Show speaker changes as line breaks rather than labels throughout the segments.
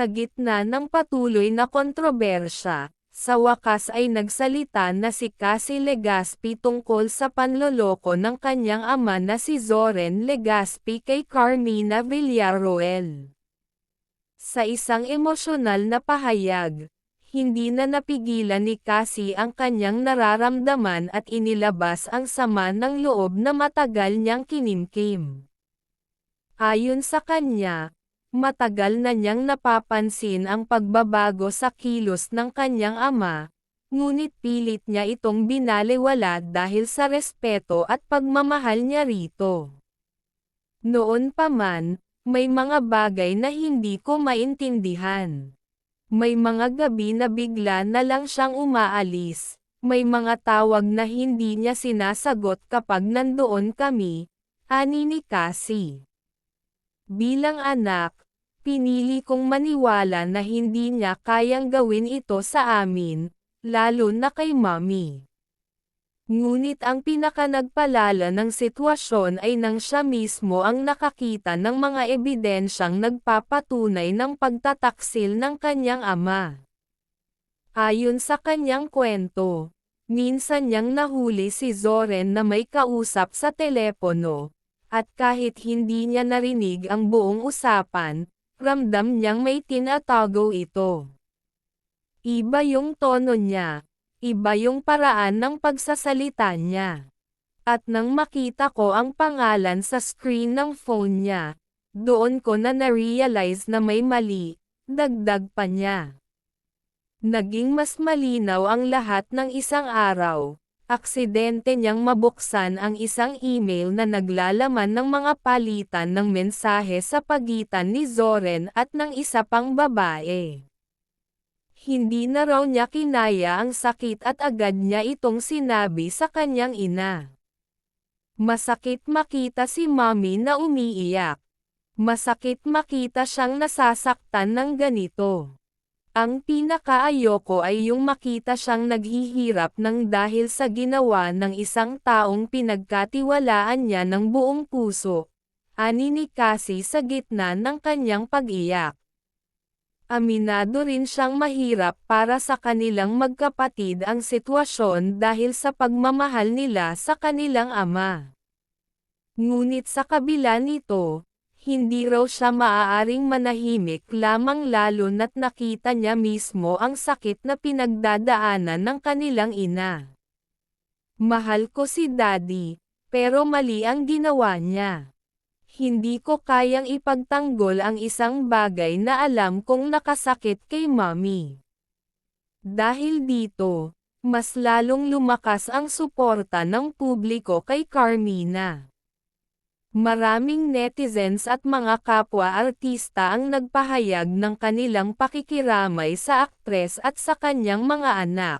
Sa gitna ng patuloy na kontrobersya, sa wakas ay nagsalita na si Cassie Legaspi tungkol sa panloloko ng kanyang ama na si Zoren Legaspi kay Carmina Villarroel. Sa isang emosyonal na pahayag, hindi na napigilan ni Cassie ang kanyang nararamdaman at inilabas ang sama ng loob na matagal niyang kinimkim. Ayon sa kanya, matagal na niyang napapansin ang pagbabago sa kilos ng kanyang ama, ngunit pilit niya itong binalewala dahil sa respeto at pagmamahal niya rito. Noon pa man, may mga bagay na hindi ko maintindihan. May mga gabi na bigla na lang siyang umaalis, may mga tawag na hindi niya sinasagot kapag nandoon kami, ani ni Cassie. Bilang anak, pinili kong maniwala na hindi niya kayang gawin ito sa amin, lalo na kay Mommy. Ngunit ang pinakanagpalala ng sitwasyon ay nang siya mismo ang nakakita ng mga ebidensyang nagpapatunay ng pagtataksil ng kanyang ama. Ayon sa kanyang kwento, minsan niyang nahuli si Zoren na may kausap sa telepono, at kahit hindi niya narinig ang buong usapan, ramdam niyang may tinatago ito. Iba yung tono niya. Iba yung paraan ng pagsasalita niya. At nang makita ko ang pangalan sa screen ng phone niya, doon ko na na-realize na may mali, dagdag pa niya. Naging mas malinaw ang lahat ng isang araw. Aksidente niyang mabuksan ang isang email na naglalaman ng mga palitan ng mensahe sa pagitan ni Zoren at ng isa pang babae. Hindi na raw niya kinaya ang sakit at agad niya itong sinabi sa kanyang ina. Masakit makita si Mommy na umiiyak. Masakit makita siyang nasasaktan ng ganito. Ang pinakaayoko ay yung makita siyang naghihirap ng dahil sa ginawa ng isang taong pinagkatiwalaan niya ng buong puso, ani ni Cassie sa gitna ng kanyang pag-iyak. Aminado rin siyang mahirap para sa kanilang magkapatid ang sitwasyon dahil sa pagmamahal nila sa kanilang ama. Ngunit sa kabila nito, hindi raw siya maaaring manahimik lamang lalo na't nakita niya mismo ang sakit na pinagdadaanan ng kanilang ina. Mahal ko si Daddy, pero mali ang ginawa niya. Hindi ko kayang ipagtanggol ang isang bagay na alam kong nakasakit kay Mommy. Dahil dito, mas lalong lumakas ang suporta ng publiko kay Carmina. Maraming netizens at mga kapwa-artista ang nagpahayag ng kanilang pakikiramay sa aktres at sa kanyang mga anak.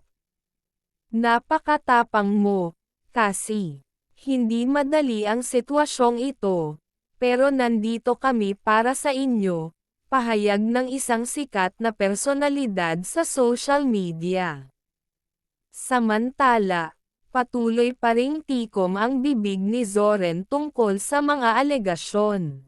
Napakatapang mo, Cassie. Hindi madali ang sitwasyong ito. Pero nandito kami para sa inyo, pahayag ng isang sikat na personalidad sa social media. Samantala, patuloy pa ring tikom ang bibig ni Zoren tungkol sa mga alegasyon.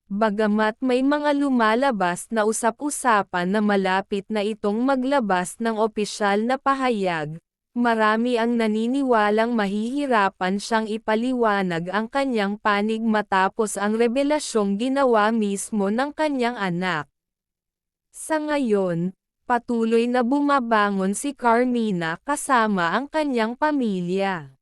Bagamat may mga lumalabas na usap-usapan na malapit na itong maglabas ng opisyal na pahayag, marami ang naniniwalang mahihirapan siyang ipaliwanag ang kanyang panig matapos ang rebelasyong ginawa mismo ng kanyang anak. Sa ngayon, patuloy na bumabangon si Carmina kasama ang kanyang pamilya.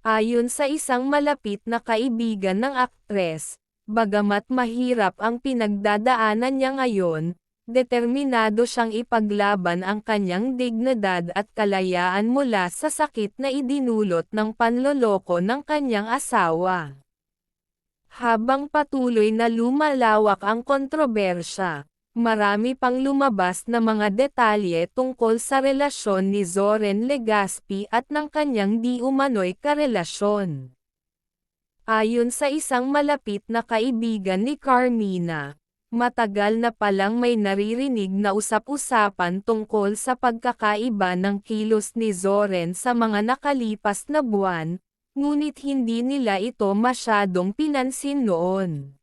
Ayon sa isang malapit na kaibigan ng aktres, bagamat mahirap ang pinagdadaanan niya ngayon, determinado siyang ipaglaban ang kanyang dignidad at kalayaan mula sa sakit na idinulot ng panloloko ng kanyang asawa. Habang patuloy na lumalawak ang kontrobersya, marami pang lumabas na mga detalye tungkol sa relasyon ni Zoren Legaspi at ng kanyang di umano'y karelasyon. Ayon sa isang malapit na kaibigan ni Carmina, matagal na palang may naririnig na usap-usapan tungkol sa pagkakaiba ng kilos ni Zoren sa mga nakalipas na buwan, ngunit hindi nila ito masyadong pinansin noon.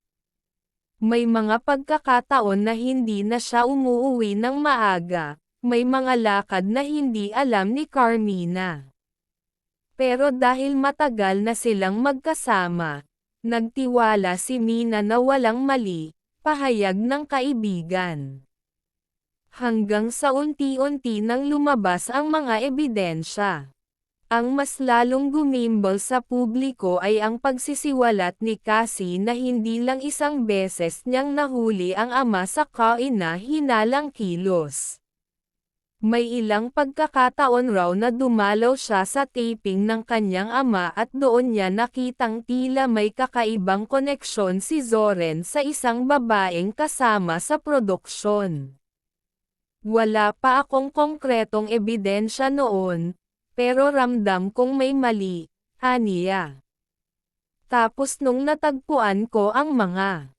May mga pagkakataon na hindi na siya umuuwi ng maaga, may mga lakad na hindi alam ni Carmina. Pero dahil matagal na silang magkasama, nagtiwala si Mina na walang mali, pahayag ng kaibigan. Hanggang sa unti-unti nang lumabas ang mga ebidensya. Ang mas lalong gumimbal sa publiko ay ang pagsisiwalat ni Cassie na hindi lang isang beses niyang nahuli ang ama sa kaina-hinalang kilos. May ilang pagkakataon raw na dumalaw siya sa taping ng kanyang ama at doon niya nakitang tila may kakaibang koneksyon si Zoren sa isang babaeng kasama sa produksyon. Wala pa akong konkretong ebidensya noon, pero ramdam kong may mali, aniya. Tapos nung natagpuan ko ang mga